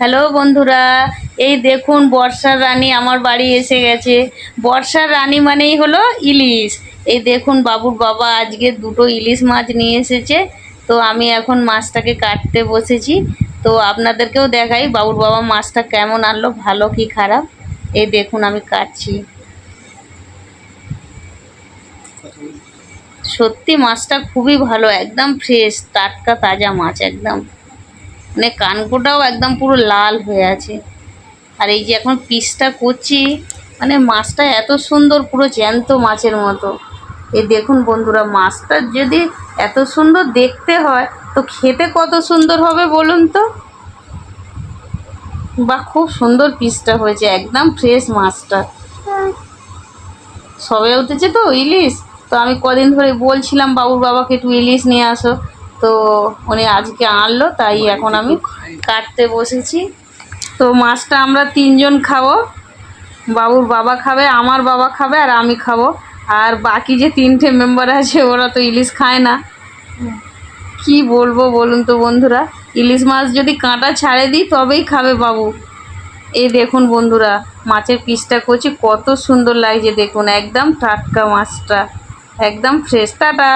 Hello বন্ধুরা, এই দেখুন বর্ষার রানী আমার বাড়ি এসে গেছে। বর্ষার রানী মানেই হলো ইলিশ। এই দেখুন বাবুর বাবা আজকে দুটো ইলিশ মাছ নিয়ে এসেছে। তো আমি এখন মাছটাকে কাটতে বসেছি। তো আপনাদেরকেও দেখাই বাবুর বাবা মাছটা কেমন আনলো, ভালো কি খারাপ। এই দেখুন আমি কাটছি। সত্যি মাছটা খুবই ভালো, একদম ফ্রেশ টাটকা তাজা মাছ একদম। মানে কানকোটাও একদম পুরো লাল হয়ে আছে। আর এই যে এখন পিসটা করছি, মানে মাছটা এত সুন্দর, পুরো জ্যান্ত মাছের মতো। এই দেখুন বন্ধুরা, মাছটা যদি এত সুন্দর দেখতে হয় তো খেতে কত সুন্দর হবে বলুন তো। বা খুব সুন্দর পিসটা হয়েছে, একদম ফ্রেশ মাছটা। সবে উঠেছে তো ইলিশ। তো আমি কদিন ধরে বলছিলাম বাবুর বাবাকে একটু ইলিশ নিয়ে আসো, তো উনি আজকে আনলো, তাই এখন আমি কাটতে বসেছি। তো মাছটা আমরা তিনজন খাবো, বাবুর বাবা খাবে, আমার বাবা খাবে, আর আমি খাবো। আর বাকি যে তিনটে মেম্বার আছে ওরা তো ইলিশ খায় না। কি বলবো বলুন তো বন্ধুরা, ইলিশ মাছ যদি কাঁটা ছাড়ে দিই তবেই খাবে বাবু। এই দেখুন বন্ধুরা, মাছের পিসটা করছি, কত সুন্দর লাগছে দেখুন, একদম টাটকা মাছটা, একদম ফ্রেশ। টাটা।